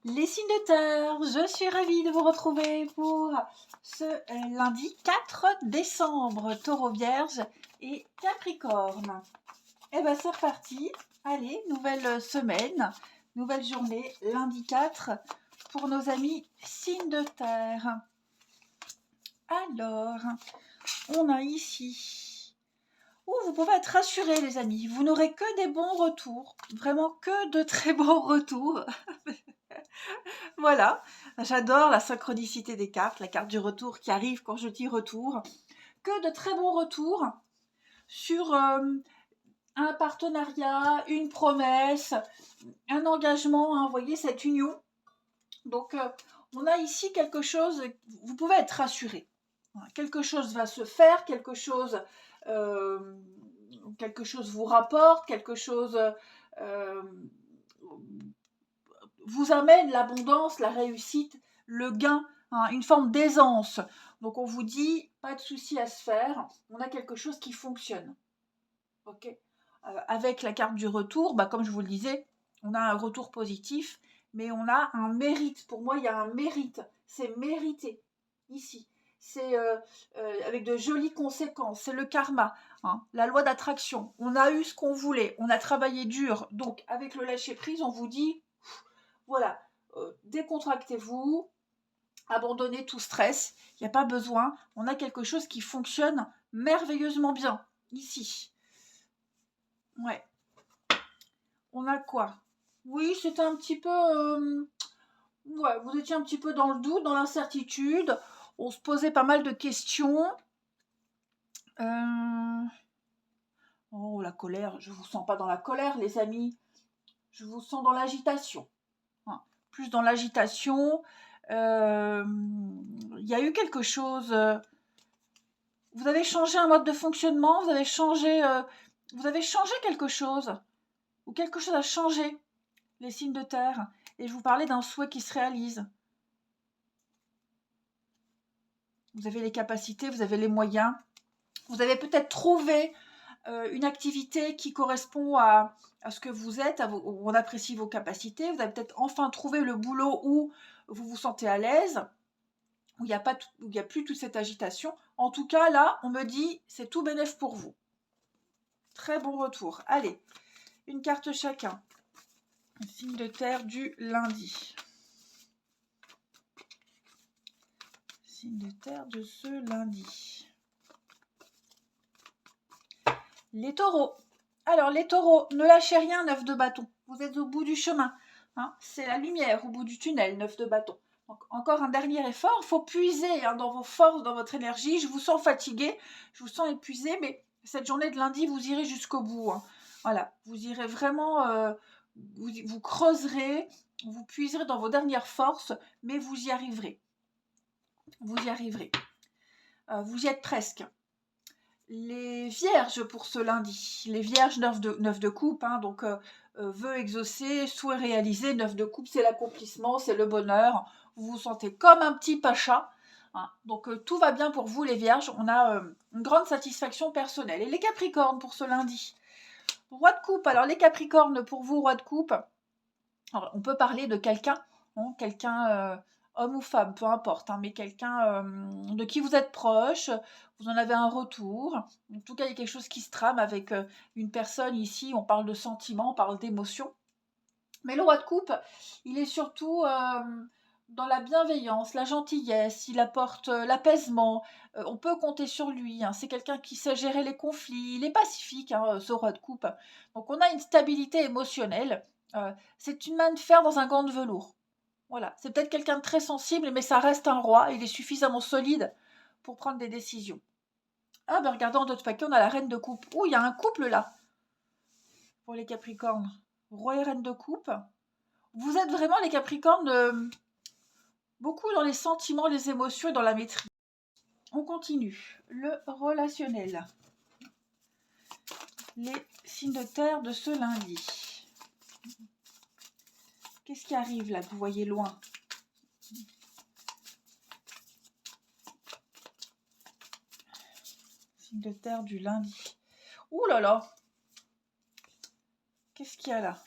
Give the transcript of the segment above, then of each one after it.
Les signes de terre, je suis ravie de vous retrouver pour ce lundi 4 décembre, Taureau Vierge et Capricorne. Et bien c'est reparti, allez, nouvelle semaine, nouvelle journée, lundi 4 pour nos amis signes de terre. Alors, on a ici... vous pouvez être rassurés les amis, vous n'aurez que des bons retours, vraiment que de très bons retours. Voilà, j'adore la synchronicité des cartes, la carte du retour qui arrive quand je dis retour. Que de très bons retours sur un partenariat, une promesse, un engagement, hein, vous voyez, cette union. Donc, on a ici quelque chose, vous pouvez être rassurés. Quelque chose va se faire, quelque chose vous rapporte, quelque chose vous amène l'abondance, la réussite, le gain, hein, une forme d'aisance. Donc on vous dit, pas de souci à se faire, on a quelque chose qui fonctionne. Ok. Avec la carte du retour, comme je vous le disais, on a un retour positif, mais on a un mérite. Pour moi, il y a un mérite. C'est mérité, ici. C'est avec de jolies conséquences. C'est le karma, hein, la loi d'attraction. On a eu ce qu'on voulait, on a travaillé dur. Donc, avec le lâcher-prise, on vous dit, voilà, décontractez-vous, abandonnez tout stress, il n'y a pas besoin, on a quelque chose qui fonctionne merveilleusement bien, ici. Ouais. On a quoi? Oui, c'était un petit peu... ouais, vous étiez un petit peu dans le doute, dans l'incertitude, on se posait pas mal de questions. Oh, la colère, je vous sens pas dans la colère, les amis, je vous sens dans l'agitation. Hein. Plus dans l'agitation, il y a eu quelque chose. Vous avez changé un mode de fonctionnement, vous avez changé quelque chose, ou quelque chose a changé, les signes de terre. Et je vous parlais d'un souhait qui se réalise. Vous avez les capacités, vous avez les moyens. Vous avez peut-être trouvé une activité qui correspond à ce que vous êtes, où on apprécie vos capacités. Vous avez peut-être enfin trouvé le boulot où vous vous sentez à l'aise, où il n'y a plus toute cette agitation. En tout cas, là, on me dit, c'est tout bénef pour vous. Très bon retour. Allez, une carte chacun. Signe de terre du lundi. Signe de terre de ce lundi. Les taureaux. Alors, les taureaux, ne lâchez rien, 9 de bâton. Vous êtes au bout du chemin. Hein, c'est la lumière au bout du tunnel, 9 de bâton. Donc, encore un dernier effort. Il faut puiser dans vos forces, dans votre énergie. Je vous sens fatigué, je vous sens épuisé, mais cette journée de lundi, vous irez jusqu'au bout. Hein. Voilà, vous irez vraiment, vous creuserez, vous puiserez dans vos dernières forces, mais vous y arriverez. Vous y arriverez. Vous y êtes presque. Les vierges pour ce lundi. Les vierges, 9 de coupe, hein, donc vœux exaucés, souhaits réalisés, 9 de coupe, c'est l'accomplissement, c'est le bonheur. Vous vous sentez comme un petit pacha. Hein, donc tout va bien pour vous les vierges. On a une grande satisfaction personnelle. Et les capricornes pour ce lundi. Roi de coupe. Alors les capricornes pour vous, roi de coupe. Alors, on peut parler de quelqu'un, hein, homme ou femme, peu importe, hein, mais quelqu'un de qui vous êtes proche, vous en avez un retour. En tout cas, il y a quelque chose qui se trame avec une personne ici, on parle de sentiments, on parle d'émotions. Mais le roi de coupe, il est surtout dans la bienveillance, la gentillesse, il apporte l'apaisement, on peut compter sur lui, hein, c'est quelqu'un qui sait gérer les conflits, il est pacifique, hein, ce roi de coupe. Donc on a une stabilité émotionnelle, c'est une main de fer dans un gant de velours. Voilà, c'est peut-être quelqu'un de très sensible, mais ça reste un roi, il est suffisamment solide pour prendre des décisions. Ah ben regardez, en d'autres paquets, on a la reine de coupe. Oh, il y a un couple là, pour les capricornes. Roi et reine de coupe. Vous êtes vraiment les capricornes beaucoup dans les sentiments, les émotions et dans la maîtrise. On continue. Le relationnel. Les signes de terre de ce lundi. Qu'est-ce qui arrive là que vous voyez loin? Signe de terre du lundi. Ouh là là! Qu'est-ce qu'il y a là?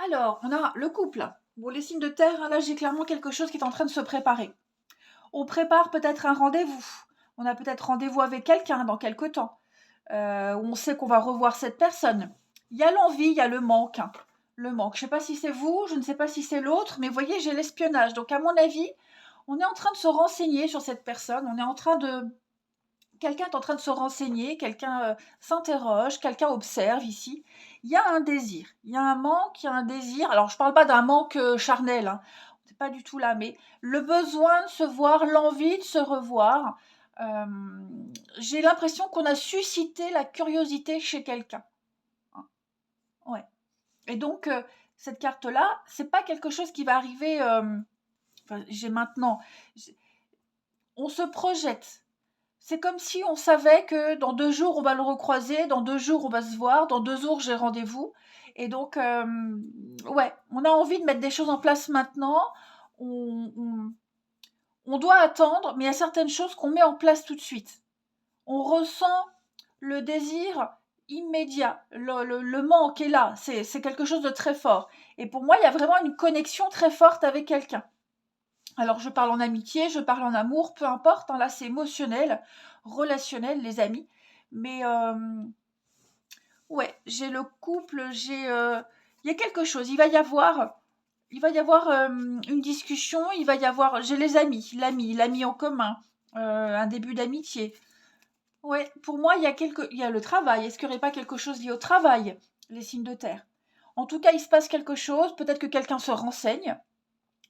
Alors, on a le couple. Bon, les signes de terre, hein, là, j'ai clairement quelque chose qui est en train de se préparer. On prépare peut-être un rendez-vous. On a peut-être rendez-vous avec quelqu'un dans quelque temps. Où on sait qu'on va revoir cette personne. Il y a l'envie, il y a le manque, hein. Le manque. Je ne sais pas si c'est vous, je ne sais pas si c'est l'autre, mais vous voyez, j'ai l'espionnage. Donc, à mon avis, on est en train de se renseigner sur cette personne. Quelqu'un est en train de se renseigner, quelqu'un s'interroge, quelqu'un observe ici. Il y a un désir, il y a un manque, il y a un désir. Alors, je ne parle pas d'un manque charnel, hein. C'est pas du tout là, mais le besoin de se voir, l'envie de se revoir. Euh, j'ai l'impression qu'on a suscité la curiosité chez quelqu'un. Hein. Ouais. Et donc, cette carte-là, c'est pas quelque chose qui va arriver. Enfin, j'ai maintenant. On se projette. C'est comme si on savait que dans 2 jours, on va le recroiser, dans 2 jours, on va se voir, dans 2 jours, j'ai rendez-vous. Et donc, ouais, on a envie de mettre des choses en place maintenant. On, on- on doit attendre, mais il y a certaines choses qu'on met en place tout de suite. On ressent le désir immédiat, le manque est là, c'est quelque chose de très fort. Et pour moi, il y a vraiment une connexion très forte avec quelqu'un. Alors, je parle en amitié, je parle en amour, peu importe, hein, là c'est émotionnel, relationnel, les amis. Mais ouais, j'ai le couple, il y a quelque chose, il va y avoir une discussion, il va y avoir, j'ai les amis, l'ami en commun, un début d'amitié. Ouais, pour moi, il y a le travail. Est-ce qu'il n'y aurait pas quelque chose lié au travail, les signes de terre? En tout cas, il se passe quelque chose, peut-être que quelqu'un se renseigne,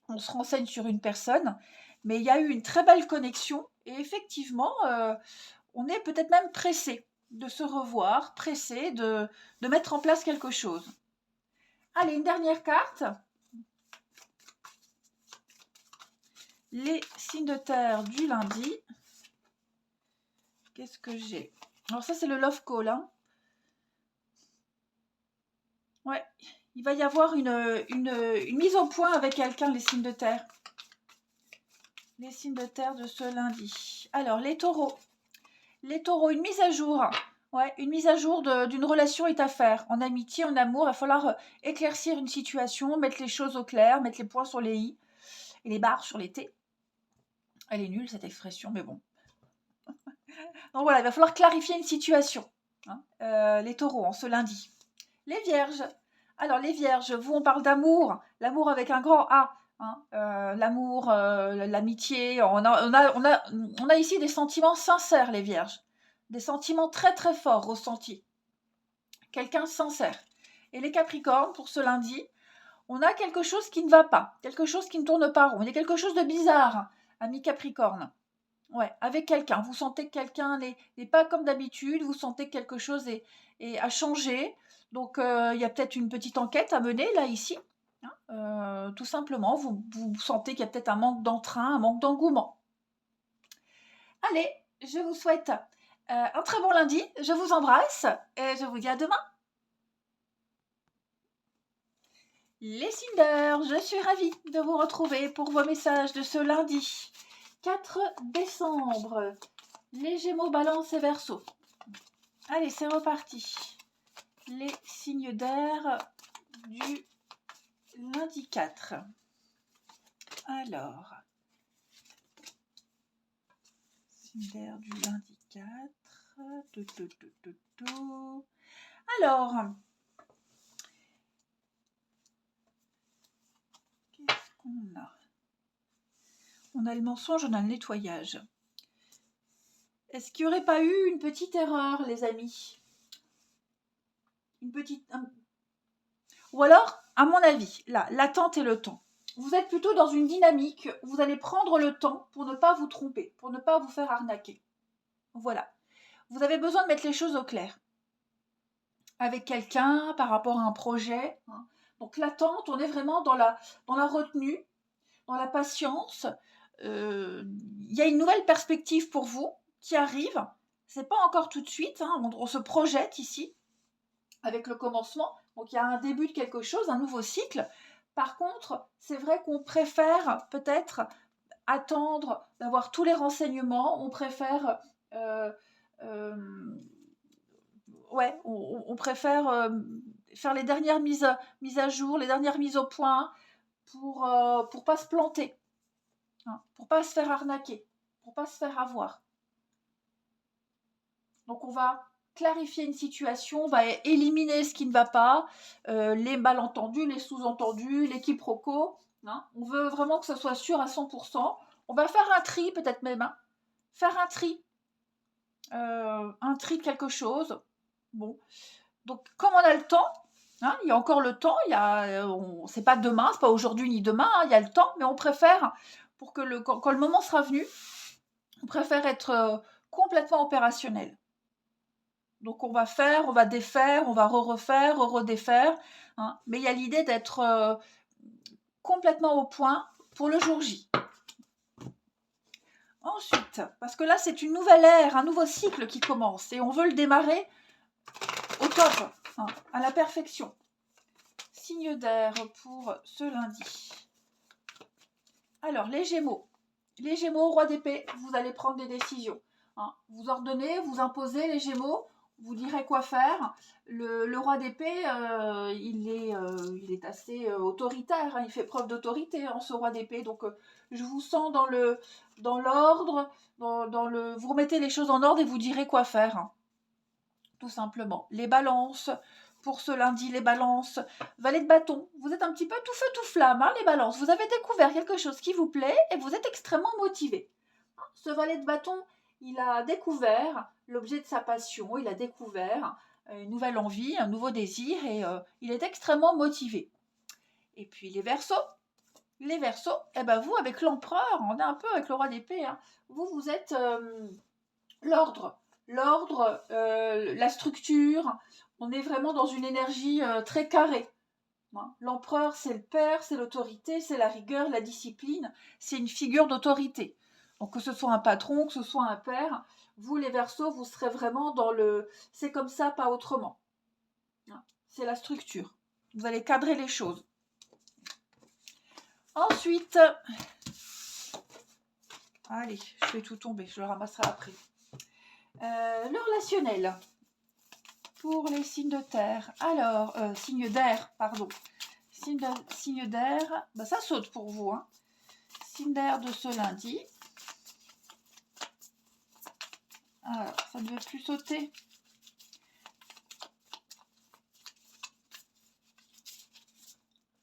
on se renseigne sur une personne, mais il y a eu une très belle connexion et effectivement, on est peut-être même pressé de se revoir, pressé de mettre en place quelque chose. Allez, une dernière carte. Les signes de terre du lundi. Qu'est-ce que j'ai? Alors ça, c'est le love call, hein. Ouais, il va y avoir une mise au point avec quelqu'un, les signes de terre. Les signes de terre de ce lundi. Alors, les taureaux. Les taureaux, une mise à jour. Ouais, une mise à jour d'une relation est à faire. En amitié, en amour, il va falloir éclaircir une situation, mettre les choses au clair, mettre les points sur les i et les barres sur les t. Elle est nulle, cette expression, mais bon. Donc voilà, il va falloir clarifier une situation. Hein. Les taureaux, en ce lundi. Les vierges. Alors, les vierges, vous, on parle d'amour. L'amour avec un grand A. Hein. L'amour, l'amitié. On a ici des sentiments sincères, les vierges. Des sentiments très très forts ressentis. Quelqu'un sincère. Et les capricornes, pour ce lundi, on a quelque chose qui ne va pas. Quelque chose qui ne tourne pas rond. Il y a quelque chose de bizarre, ami Capricorne. Ouais, avec quelqu'un. Vous sentez que quelqu'un n'est pas comme d'habitude. Vous sentez que quelque chose a changé. Donc, il y a peut-être une petite enquête à mener, là, ici. Hein. Tout simplement, vous sentez qu'il y a peut-être un manque d'entrain, un manque d'engouement. Allez, je vous souhaite un très bon lundi. Je vous embrasse et je vous dis à demain. Les Cinders, je suis ravie de vous retrouver pour vos messages de ce lundi 4 décembre. Les Gémeaux, Balance et Verseau. Allez, c'est reparti. Les signes d'air du lundi 4. Alors, signes d'air du lundi 4. Alors, qu'est-ce qu'on a? On a le mensonge, on a le nettoyage. Est-ce qu'il n'y aurait pas eu une petite erreur, les amis? Une petite... Ou alors, à mon avis, là, l'attente et le temps. Vous êtes plutôt dans une dynamique où vous allez prendre le temps pour ne pas vous tromper, pour ne pas vous faire arnaquer. Voilà. Vous avez besoin de mettre les choses au clair. Avec quelqu'un, par rapport à un projet. Hein. Donc l'attente, on est vraiment dans la retenue, dans la patience. Il y a une nouvelle perspective pour vous qui arrive. C'est pas encore tout de suite. Hein. On se projette ici avec le commencement. Donc il y a un début de quelque chose, un nouveau cycle. Par contre, c'est vrai qu'on préfère peut-être attendre d'avoir tous les renseignements. On préfère ouais, on préfère faire les dernières mises à jour, les dernières mises au point pour pas se planter, hein, pour pas se faire arnaquer, pour pas se faire avoir. Donc on va clarifier une situation, on va éliminer ce qui ne va pas, les malentendus, les sous-entendus, les quiproquos, hein. On veut vraiment que ce soit sûr à 100%. On va faire un tri peut-être même, hein. Faire un tri de quelque chose. Bon, donc comme on a le temps, hein, il y a encore le temps, c'est pas demain, c'est pas aujourd'hui ni demain, hein, il y a le temps, mais on préfère, pour que quand le moment sera venu, on préfère être complètement opérationnel. Donc on va faire, on va défaire, on va refaire, redéfaire, hein, mais il y a l'idée d'être complètement au point pour le jour J. Ensuite, parce que là c'est une nouvelle ère, un nouveau cycle qui commence et on veut le démarrer au top, hein, à la perfection. Signe d'air pour ce lundi. Alors les Gémeaux, roi d'épée, vous allez prendre des décisions, hein. Vous ordonnez, vous imposez les Gémeaux, vous direz quoi faire. Le roi d'épée, il est assez autoritaire, hein, il fait preuve d'autorité, hein, ce roi d'épée. Donc je vous sens dans l'ordre, vous remettez les choses en ordre et vous direz quoi faire, hein, tout simplement. Les balances, pour ce lundi, les balances, valet de bâton, vous êtes un petit peu tout feu tout flamme, hein, les balances. Vous avez découvert quelque chose qui vous plaît et vous êtes extrêmement motivé. Ce valet de bâton, il a découvert l'objet de sa passion, il a découvert une nouvelle envie, un nouveau désir et il est extrêmement motivé. Et puis les Verseaux, eh ben vous avec l'empereur, on est un peu avec le roi d'épée, hein, vous êtes l'ordre, la structure, on est vraiment dans une énergie très carrée. L'empereur, c'est le père, c'est l'autorité, c'est la rigueur, la discipline, c'est une figure d'autorité. Donc que ce soit un patron, que ce soit un père, vous les Verseaux, vous serez vraiment dans le « c'est comme ça, pas autrement ». C'est la structure. Vous allez cadrer les choses. Ensuite, allez, je fais tout tomber, je le ramasserai après. Le relationnel pour les signes de terre. Alors, signes d'air, pardon. Signe d'air, bah ça saute pour vous, hein. Signe d'air de ce lundi. Alors, ça ne veut plus sauter.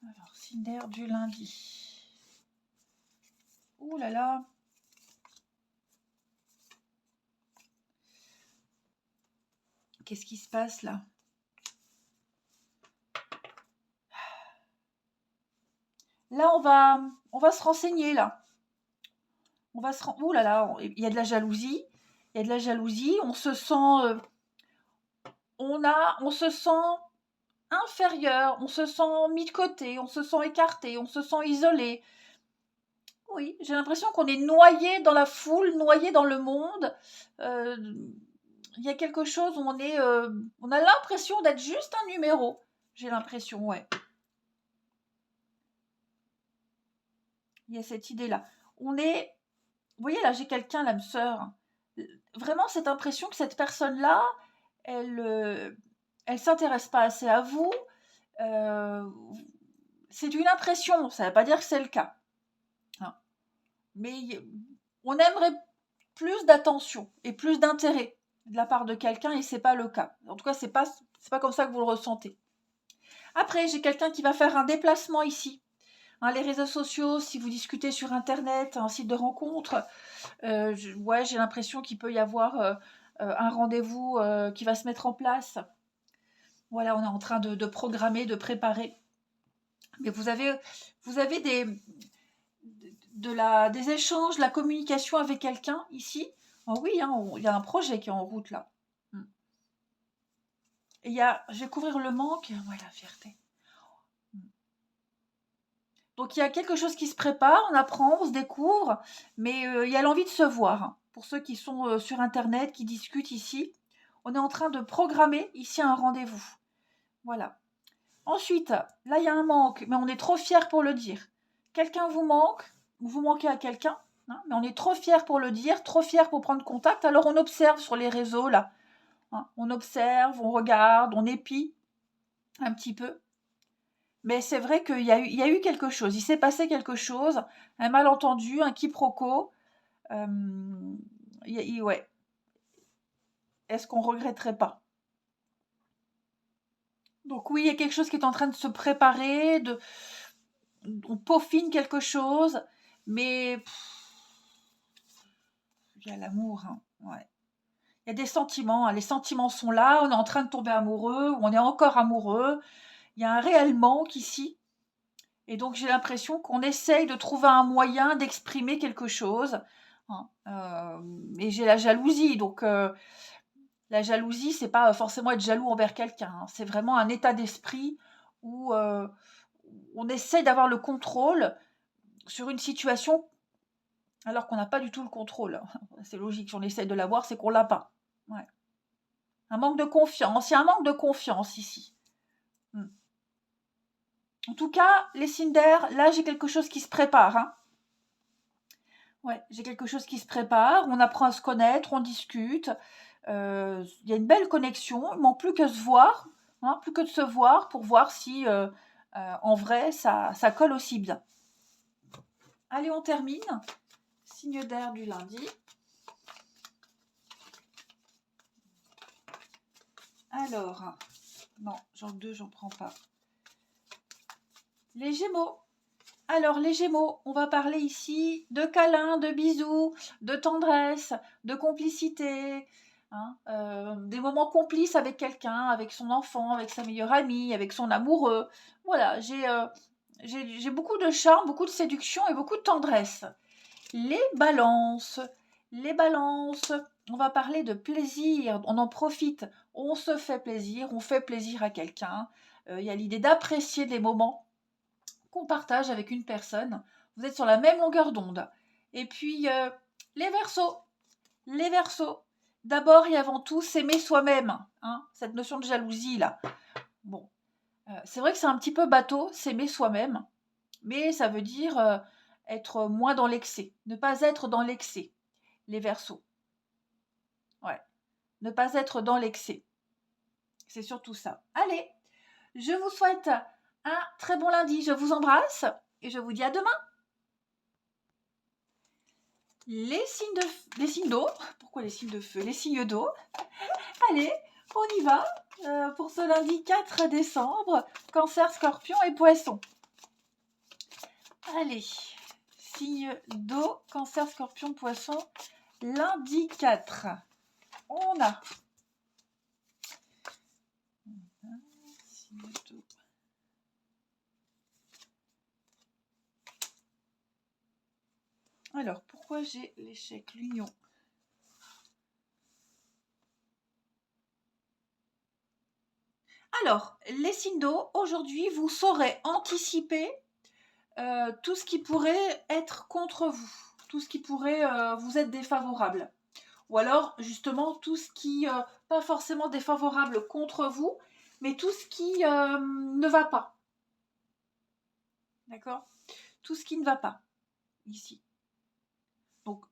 Alors, signe d'air du lundi. Ouh là là. Qu'est-ce qui se passe là? Là, on va se renseigner là. Ouh là là, il y a de la jalousie. Il y a de la jalousie. On se sent, on se sent inférieur. On se sent mis de côté. On se sent écarté. On se sent isolé. Oui, j'ai l'impression qu'on est noyé dans la foule, noyé dans le monde. Il y a quelque chose où on a l'impression d'être juste un numéro. J'ai l'impression, ouais. Il y a cette idée-là. Vous voyez là, j'ai quelqu'un, l'âme sœur. Vraiment cette impression que cette personne-là, elle s'intéresse pas assez à vous. C'est une impression, ça ne veut pas dire que c'est le cas. Hein. Mais on aimerait plus d'attention et plus d'intérêt de la part de quelqu'un et c'est pas le cas. En tout cas, c'est pas comme ça que vous le ressentez. Après, j'ai quelqu'un qui va faire un déplacement ici. Hein, les réseaux sociaux, si vous discutez sur Internet, un site de rencontre, j'ai l'impression qu'il peut y avoir un rendez-vous qui va se mettre en place. Voilà, on est en train de programmer, de préparer. Mais vous avez des échanges, de la communication avec quelqu'un ici. Oh oui, hein, il y a un projet qui est en route là. Et je vais couvrir le manque. Ouais, la fierté. Donc il y a quelque chose qui se prépare, on apprend, on se découvre, mais il y a l'envie de se voir. Pour ceux qui sont sur Internet, qui discutent ici, on est en train de programmer ici un rendez-vous. Voilà. Ensuite, là il y a un manque, mais on est trop fiers pour le dire. Quelqu'un vous manque, ou vous manquez à quelqu'un, hein, mais on est trop fiers pour le dire, trop fiers pour prendre contact, alors on observe sur les réseaux là. Hein, on observe, on regarde, on épie. un petit peu. Mais c'est vrai qu'il y a eu quelque chose. Il s'est passé quelque chose, un malentendu, un quiproquo. Ouais. Est-ce qu'on regretterait pas? Donc oui, il y a quelque chose qui est en train de se préparer, on peaufine quelque chose, mais il y a l'amour, hein, ouais. Il y a des sentiments, hein, les sentiments sont là, on est en train de tomber amoureux, ou on est encore amoureux. Il y a un réel manque ici. Et donc j'ai l'impression qu'on essaye de trouver un moyen d'exprimer quelque chose, hein. Et j'ai la jalousie, donc la jalousie, c'est pas forcément être jaloux envers quelqu'un, hein. C'est vraiment un état d'esprit où on essaie d'avoir le contrôle sur une situation alors qu'on n'a pas du tout le contrôle. C'est logique, si on essaie de l'avoir, c'est qu'on l'a pas. Ouais. Un manque de confiance, il y a un manque de confiance ici. En tout cas, les signes d'air, là j'ai quelque chose qui se prépare, hein. Ouais, j'ai quelque chose qui se prépare, on apprend à se connaître, on discute, il y a une belle connexion, il manque plus que se voir, hein, plus que de se voir pour voir si en vrai ça colle aussi bien. Allez, on termine. Signe d'air du lundi. Alors, non, genre 2, j'en prends pas. Les Gémeaux. Alors, les Gémeaux, on va parler ici de câlins, de bisous, de tendresse, de complicité, hein, des moments complices avec quelqu'un, avec son enfant, avec sa meilleure amie, avec son amoureux. Voilà, j'ai beaucoup de charme, beaucoup de séduction et beaucoup de tendresse. Les balances. Les balances, on va parler de plaisir, on en profite, on se fait plaisir, on fait plaisir à quelqu'un. Il y a l'idée d'apprécier des moments qu'on partage avec une personne. Vous êtes sur la même longueur d'onde. Et puis, les Verseaux. Les Verseaux. D'abord et avant tout, s'aimer soi-même, hein, cette notion de jalousie là. Bon, c'est vrai que c'est un petit peu bateau, s'aimer soi-même, mais ça veut dire être moins dans l'excès, ne pas être dans l'excès. Les Verseaux. Ouais, ne pas être dans l'excès. C'est surtout ça. Allez, je vous souhaite un très bon lundi. Je vous embrasse et je vous dis à demain. Les signes d'eau. Pourquoi les signes de feu? Les signes d'eau. Allez, on y va pour ce lundi 4 décembre. Cancer, Scorpion et Poisson. Allez, signe d'eau, Cancer, Scorpion, Poisson. Lundi 4. On a signe d'eau. Alors, pourquoi j'ai l'échec, l'union? Alors, les signes d'eau, aujourd'hui, vous saurez anticiper tout ce qui pourrait être contre vous, tout ce qui pourrait vous être défavorable. Ou alors, justement, tout ce qui, pas forcément défavorable contre vous, mais tout ce qui ne va pas. D'accord? Tout ce qui ne va pas, ici. Donc,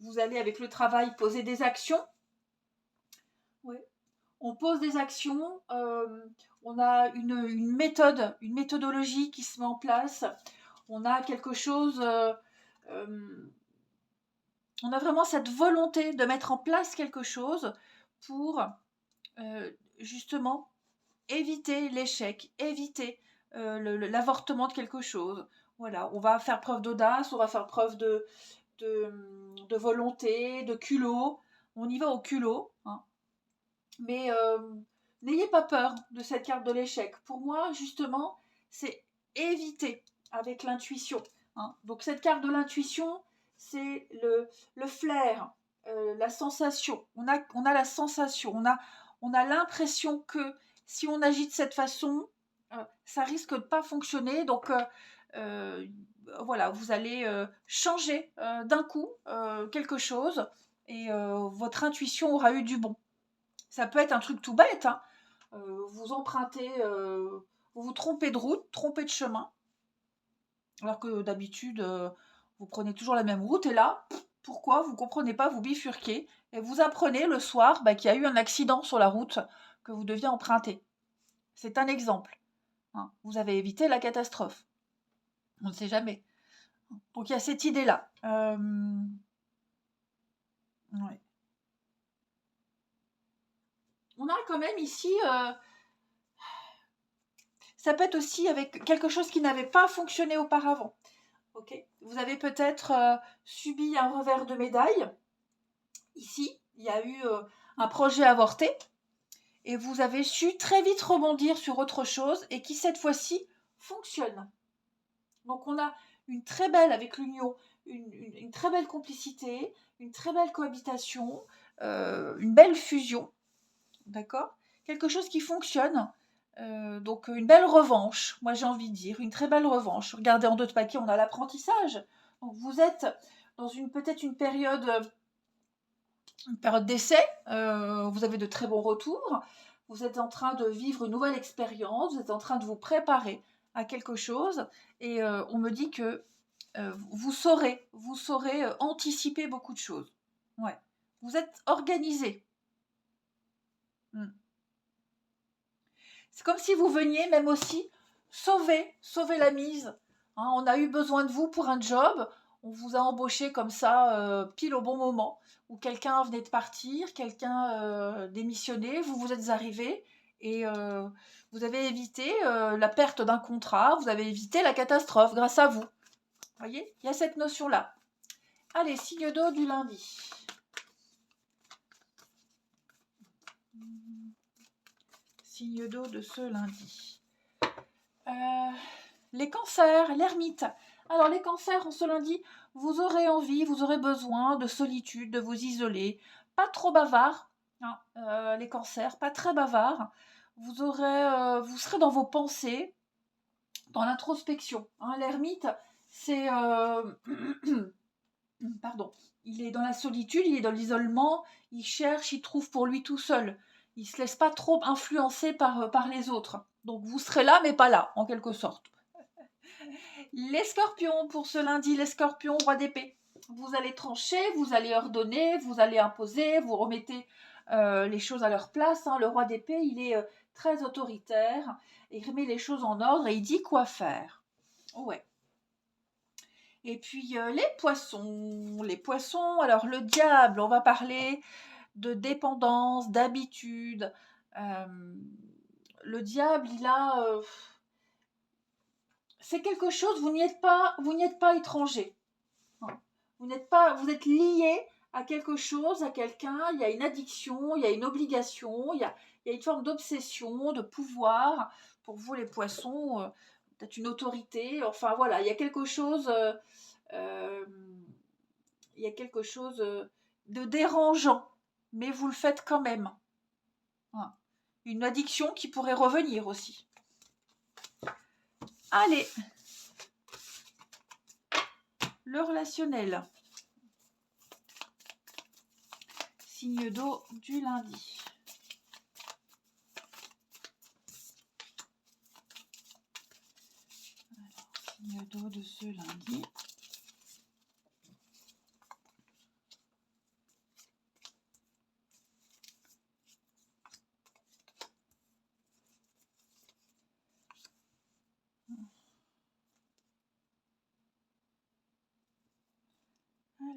vous allez, avec le travail, poser des actions. Oui. On pose des actions, on a une méthode, une méthodologie qui se met en place. On a quelque chose, on a vraiment cette volonté de mettre en place quelque chose pour justement éviter l'échec, éviter l'avortement de quelque chose. Voilà, on va faire preuve d'audace, on va faire preuve de volonté, de culot. On y va au culot, hein. Mais n'ayez pas peur de cette carte de l'échec. Pour moi, justement, c'est éviter avec l'intuition, hein. Donc cette carte de l'intuition, c'est le flair, la sensation. On a la sensation, on a l'impression que si on agit de cette façon, ça risque de ne pas fonctionner. Donc euh, voilà, vous allez changer d'un coup quelque chose et votre intuition aura eu du bon. Ça peut être un truc tout bête, hein. Vous empruntez, vous vous trompez de route, trompez de chemin, alors que d'habitude, vous prenez toujours la même route, et là, pourquoi vous ne comprenez pas, vous bifurquez, et vous apprenez le soir qu'il y a eu un accident sur la route que vous deviez emprunter. C'est un exemple. Hein. Vous avez évité la catastrophe. On ne sait jamais. Donc il y a cette idée-là. Ouais. On a quand même ici, ça peut être aussi avec quelque chose qui n'avait pas fonctionné auparavant. Ok. Vous avez peut-être subi un revers de médaille. Ici, il y a eu un projet avorté et vous avez su très vite rebondir sur autre chose et qui cette fois-ci fonctionne. Donc on a une très belle, avec l'union, une très belle complicité, une très belle cohabitation, une belle fusion, d'accord? Quelque chose qui fonctionne, donc une belle revanche, moi j'ai envie de dire, une très belle revanche. Regardez en 2 de paquet, on a l'apprentissage. Donc vous êtes dans peut-être une période d'essai, vous avez de très bons retours, vous êtes en train de vivre une nouvelle expérience, vous êtes en train de vous préparer à quelque chose, et on me dit que vous saurez anticiper beaucoup de choses. Ouais. Vous êtes organisé. C'est comme si vous veniez même aussi sauver la mise. Hein, on a eu besoin de vous pour un job, on vous a embauché comme ça, pile au bon moment, où quelqu'un venait de partir, quelqu'un démissionnait, vous vous êtes arrivé et vous avez évité la perte d'un contrat, vous avez évité la catastrophe grâce à vous. Vous voyez, il y a cette notion-là. Allez, signe d'eau du lundi. Signe d'eau de ce lundi. Les cancers, l'ermite. Alors les cancers, en ce lundi, vous aurez envie, vous aurez besoin de solitude, de vous isoler. Pas trop bavard, hein, les cancers, pas très bavard. Vous serez dans vos pensées, dans l'introspection. Hein. L'ermite, c'est... pardon. Il est dans la solitude, il est dans l'isolement, il cherche, il trouve pour lui tout seul. Il ne se laisse pas trop influencer par les autres. Donc vous serez là, mais pas là, en quelque sorte. Les scorpions, pour ce lundi, les scorpions, roi d'épée. Vous allez trancher, vous allez ordonner, vous allez imposer, vous remettez les choses à leur place. Hein. Le roi d'épée, il est très autoritaire, il remet les choses en ordre et il dit quoi faire. Ouais. Et puis les poissons, alors le diable, on va parler de dépendance, d'habitude. Le diable, il a... c'est quelque chose, vous n'y êtes pas étranger. Vous êtes lié à quelque chose, à quelqu'un, il y a une addiction, il y a une obligation, il y a une forme d'obsession, de pouvoir. Pour vous, les poissons, peut-être une autorité, enfin voilà, il y a quelque chose... il y a quelque chose de dérangeant, mais vous le faites quand même. Voilà. Une addiction qui pourrait revenir aussi. Allez, le relationnel. Signe d'eau du lundi. Alors, signe d'eau de ce lundi.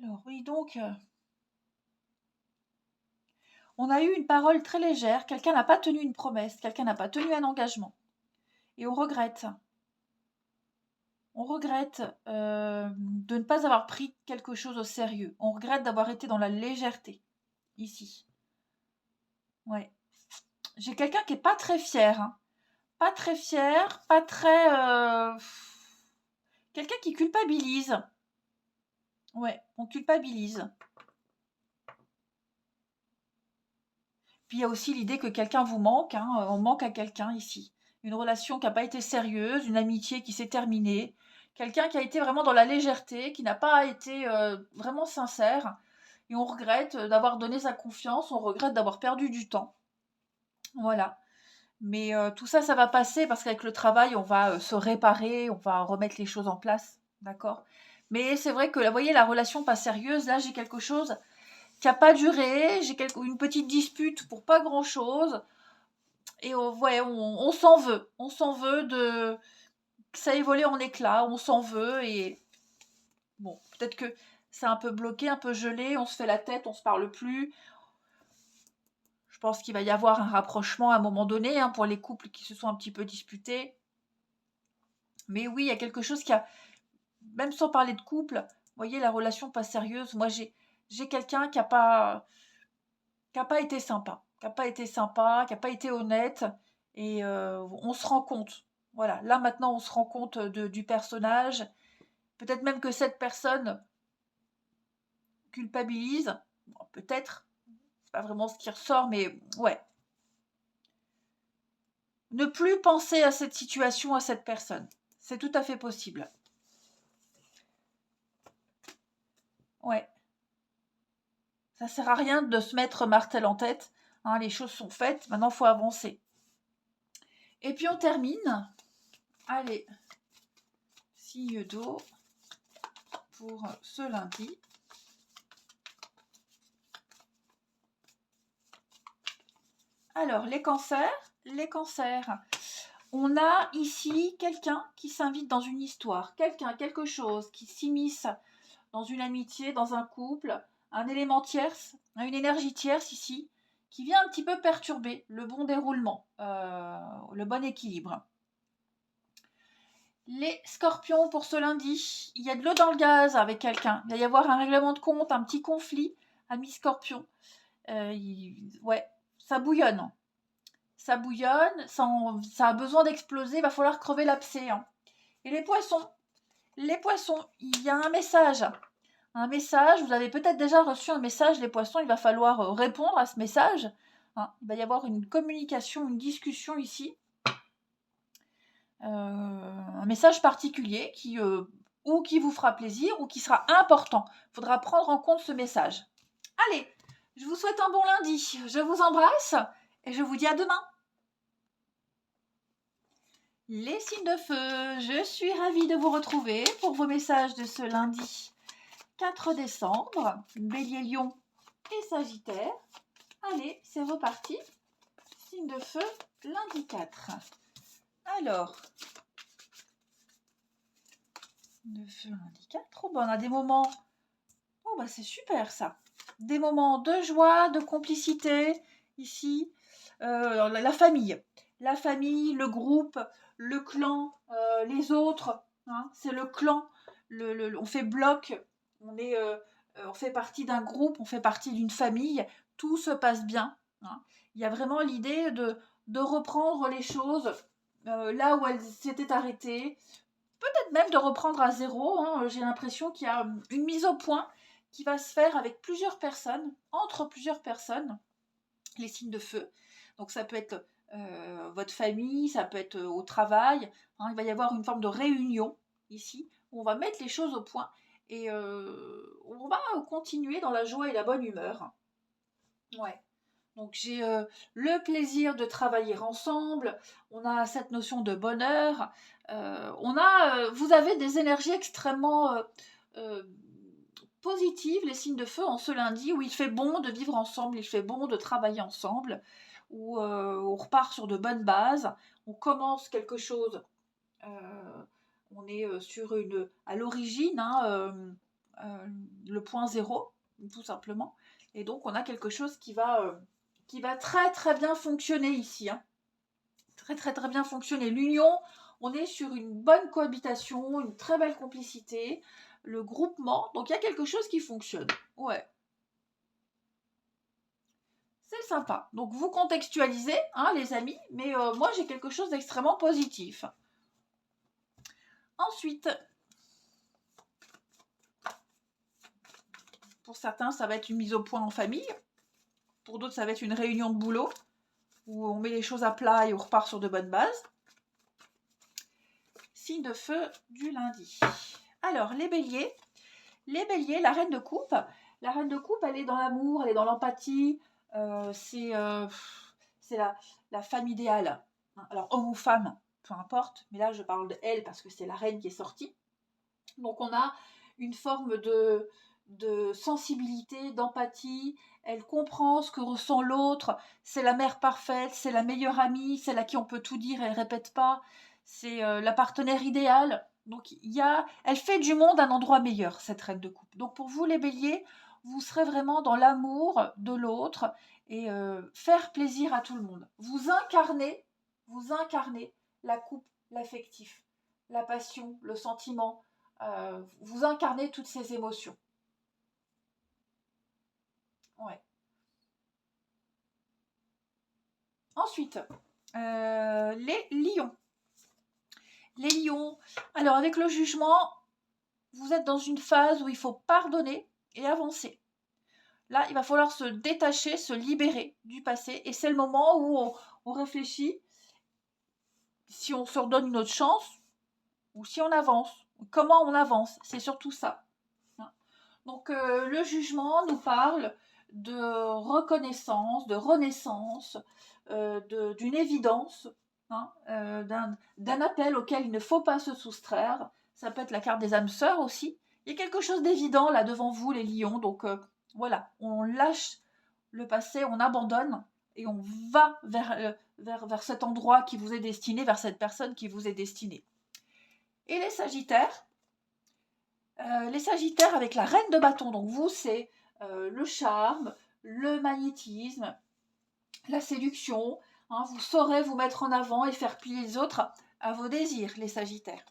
Alors, oui, donc, on a eu une parole très légère, quelqu'un n'a pas tenu une promesse, quelqu'un n'a pas tenu un engagement. Et on regrette. On regrette de ne pas avoir pris quelque chose au sérieux. On regrette d'avoir été dans la légèreté, ici. Ouais. J'ai quelqu'un qui n'est pas très fier. Hein. Pas très fier, pas très... quelqu'un qui culpabilise. Ouais, on culpabilise. Puis il y a aussi l'idée que quelqu'un vous manque, hein, on manque à quelqu'un ici. Une relation qui n'a pas été sérieuse, une amitié qui s'est terminée, quelqu'un qui a été vraiment dans la légèreté, qui n'a pas été vraiment sincère, et on regrette d'avoir donné sa confiance, on regrette d'avoir perdu du temps. Voilà. Mais tout ça, ça va passer parce qu'avec le travail, on va se réparer, on va remettre les choses en place, d'accord? Mais c'est vrai que, là, vous voyez, la relation pas sérieuse, là, j'ai quelque chose qui n'a pas duré, j'ai une petite dispute pour pas grand-chose, Et ouais, on s'en veut. On s'en veut de que ça ait volé en éclats. On s'en veut et bon, peut-être que c'est un peu bloqué, un peu gelé. On se fait la tête, on se parle plus. Je pense qu'il va y avoir un rapprochement à un moment donné hein, pour les couples qui se sont un petit peu disputés. Mais oui, il y a quelque chose qui a, même sans parler de couple, vous voyez, la relation pas sérieuse. Moi, j'ai quelqu'un qui a pas été sympa, qui a pas été sympa, qui a pas été honnête, et on se rend compte. Voilà, là maintenant, on se rend compte du personnage. Peut-être même que cette personne culpabilise. Bon, peut-être, c'est pas vraiment ce qui ressort, mais ouais. Ne plus penser à cette situation, à cette personne. C'est tout à fait possible. Ouais. Ça sert à rien de se mettre martel en tête. Hein, les choses sont faites. Maintenant, il faut avancer. Et puis, on termine. Allez. Signe d'eau pour ce lundi. Alors, les cancers. Les cancers. On a ici quelqu'un qui s'invite dans une histoire. Quelqu'un, quelque chose qui s'immisce dans une amitié, dans un couple, un élément tierce, une énergie tierce ici, qui vient un petit peu perturber le bon déroulement, le bon équilibre. Les scorpions pour ce lundi, il y a de l'eau dans le gaz avec quelqu'un. Il va y avoir un règlement de compte, un petit conflit, ami scorpion. Ouais, ça bouillonne. Ça bouillonne, ça a besoin d'exploser, il va falloir crever l'abcès. Hein. Et les poissons, il y a un message. Un message, vous avez peut-être déjà reçu un message, les poissons, il va falloir répondre à ce message. Hein, il va y avoir une communication, une discussion ici. Un message particulier qui, ou qui vous fera plaisir ou qui sera important. Il faudra prendre en compte ce message. Allez, je vous souhaite un bon lundi. Je vous embrasse et je vous dis à demain. Les signes de feu, je suis ravie de vous retrouver pour vos messages de ce lundi 4 décembre. Bélier, Lion et Sagittaire. Allez, c'est reparti. Signe de feu, lundi 4. Alors, de feu, lundi 4. Oh, ben on a des moments. Oh, bah c'est super ça. Des moments de joie, de complicité, ici. La famille. La famille, le groupe, le clan, les autres. Hein, c'est le clan. On fait bloc. On fait partie d'un groupe, on fait partie d'une famille. Tout se passe bien. Hein. Il y a vraiment l'idée de reprendre les choses là où elles s'étaient arrêtées. Peut-être même de reprendre à zéro. Hein. J'ai l'impression qu'il y a une mise au point qui va se faire avec plusieurs personnes, entre plusieurs personnes, les signes de feu. Donc ça peut être votre famille, ça peut être au travail. Hein. Il va y avoir une forme de réunion ici, où on va mettre les choses au point et on va continuer dans la joie et la bonne humeur. Ouais. Donc j'ai le plaisir de travailler ensemble, on a cette notion de bonheur, vous avez des énergies extrêmement euh, positives, les signes de feu en ce lundi, où il fait bon de vivre ensemble, il fait bon de travailler ensemble, où on repart sur de bonnes bases, on commence quelque chose, on est à l'origine, hein, le point zéro, tout simplement, et donc on a quelque chose qui va très très bien fonctionner ici. Hein. Très très très bien fonctionner. L'union, on est sur une bonne cohabitation, une très belle complicité, le groupement. Donc il y a quelque chose qui fonctionne. Ouais. C'est sympa. Donc vous contextualisez, hein, les amis, mais moi j'ai quelque chose d'extrêmement positif. Ensuite, pour certains, ça va être une mise au point en famille. Pour d'autres, ça va être une réunion de boulot où on met les choses à plat et on repart sur de bonnes bases. Signe de feu du lundi. Alors, les béliers, la reine de coupe. La reine de coupe, elle est dans l'amour, elle est dans l'empathie. C'est la femme idéale. Alors, homme ou femme, peu importe. Mais là, je parle de elle parce que c'est la reine qui est sortie. Donc, on a une forme de sensibilité, d'empathie. elle comprend ce que ressent l'autre, c'est la mère parfaite, c'est la meilleure amie, celle à qui on peut tout dire, elle répète pas, c'est la partenaire idéale. Donc elle fait du monde un endroit meilleur, cette reine de coupe. Donc pour vous les béliers, vous serez vraiment dans l'amour de l'autre et faire plaisir à tout le monde. Vous incarnez la coupe, l'affectif, la passion, le sentiment. Vous incarnez toutes ces émotions. Ouais. Ensuite, les lions. Les lions, alors avec le jugement, vous êtes dans une phase où il faut pardonner et avancer. Là, il va falloir se détacher, se libérer du passé. Et c'est le moment où on réfléchit si on se redonne une autre chance ou si on avance. Comment on avance, c'est surtout ça. Donc le jugement nous parle de reconnaissance, de renaissance, d'une évidence, d'un appel auquel il ne faut pas se soustraire. Ça peut être la carte des âmes sœurs aussi. Il y a quelque chose d'évident là devant vous, les lions. Donc voilà, on lâche le passé, on abandonne et on va vers cet endroit qui vous est destiné, vers cette personne qui vous est destinée. Et les sagittaires avec la reine de bâton, donc vous, c'est le charme, le magnétisme, la séduction. Vous saurez vous mettre en avant et faire plier les autres à vos désirs, les sagittaires.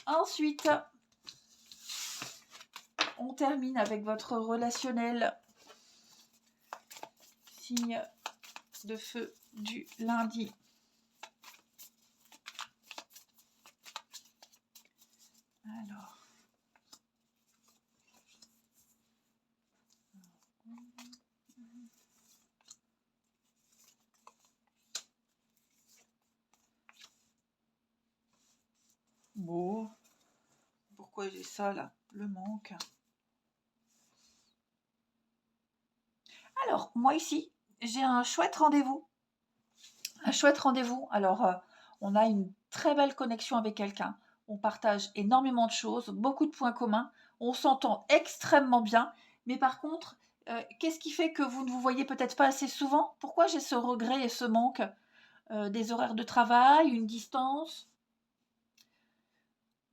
Ensuite, on termine avec votre relationnel signe de feu du lundi. Alors. Bon, pourquoi j'ai ça là? Le manque. Alors, moi ici, j'ai un chouette rendez-vous. Un chouette rendez-vous. Alors, on a une très belle connexion avec quelqu'un. On partage énormément de choses, beaucoup de points communs. On s'entend extrêmement bien. Mais par contre, qu'est-ce qui fait que vous ne vous voyez peut-être pas assez souvent? Pourquoi j'ai ce regret et ce manque? Des horaires de travail, une distance?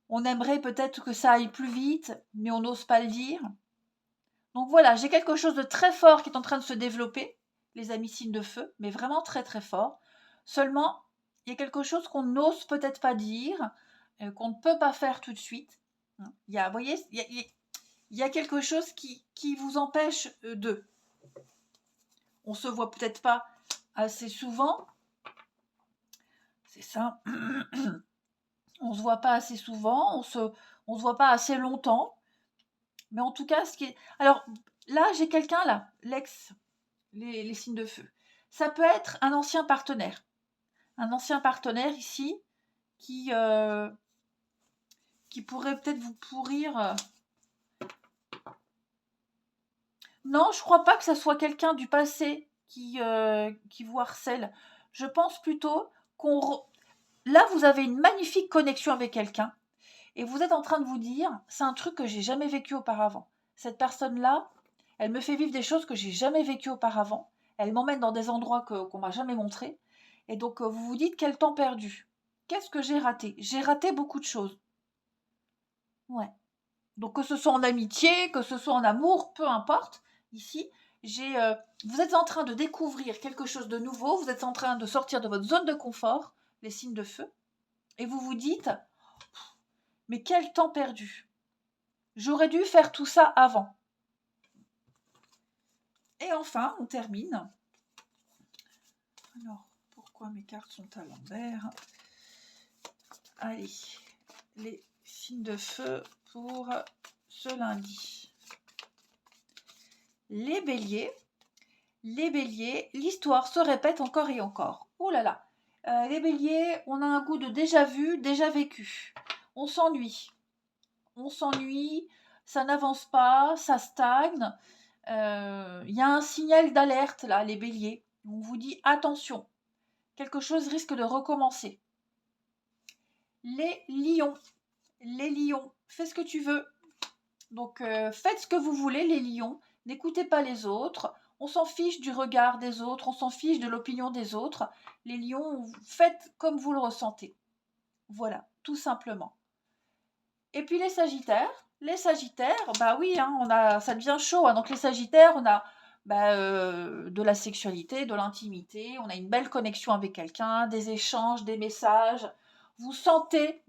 On aimerait peut-être que ça aille plus vite, mais on n'ose pas le dire. Donc voilà, j'ai quelque chose de très fort qui est en train de se développer, les amis signes de feu, mais vraiment très très fort. Seulement, il y a quelque chose qu'on n'ose peut-être pas dire, qu'on ne peut pas faire tout de suite. Vous voyez, il y a quelque chose qui vous empêche de. On se voit peut-être pas assez souvent. C'est ça. On se voit pas assez souvent, on se voit pas assez longtemps. Mais en tout cas, alors là, j'ai quelqu'un là, les signes de feu. Ça peut être un ancien partenaire. Un ancien partenaire ici qui pourrait peut-être vous pourrir. Non, je crois pas que ça soit quelqu'un du passé qui vous harcèle. Je pense plutôt là, vous avez une magnifique connexion avec quelqu'un et vous êtes en train de vous dire, c'est un truc que j'ai jamais vécu auparavant. Cette personne-là, elle me fait vivre des choses que j'ai jamais vécues auparavant. Elle m'emmène dans des endroits qu'on m'a jamais montrés. Et donc, vous vous dites, quel temps perdu. Qu'est-ce que j'ai raté? J'ai raté beaucoup de choses. Ouais. Donc, que ce soit en amitié, que ce soit en amour, peu importe. Ici, vous êtes en train de découvrir quelque chose de nouveau. Vous êtes en train de sortir de votre zone de confort, les signes de feu. Et vous vous dites, mais quel temps perdu. J'aurais dû faire tout ça avant. Et enfin, on termine. Alors, pourquoi mes cartes sont à l'envers? Allez, les signes de feu pour ce lundi. Les béliers, l'histoire se répète encore et encore. Oh là là, les béliers, on a un goût de déjà vu, déjà vécu. On s'ennuie, ça n'avance pas, ça stagne. Il y a un signal d'alerte là, les béliers. On vous dit attention, quelque chose risque de recommencer. Les lions, faites ce que tu veux. Donc faites ce que vous voulez, les lions. N'écoutez pas les autres. On s'en fiche du regard des autres, on s'en fiche de l'opinion des autres. Les lions, faites comme vous le ressentez. Voilà, tout simplement. Et puis les sagittaires, bah oui, hein, ça devient chaud. Hein. Donc les sagittaires, on a de la sexualité, de l'intimité, on a une belle connexion avec quelqu'un, des échanges, des messages. Vous sentez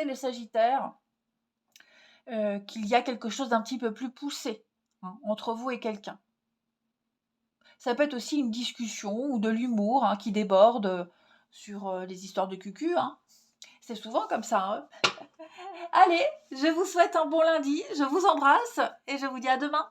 les sagittaires, qu'il y a quelque chose d'un petit peu plus poussé, hein, entre vous et quelqu'un. Ça peut être aussi une discussion ou de l'humour, hein, qui déborde sur les histoires de cucu. Hein. C'est souvent comme ça. Hein. Allez, je vous souhaite un bon lundi, je vous embrasse et je vous dis à demain.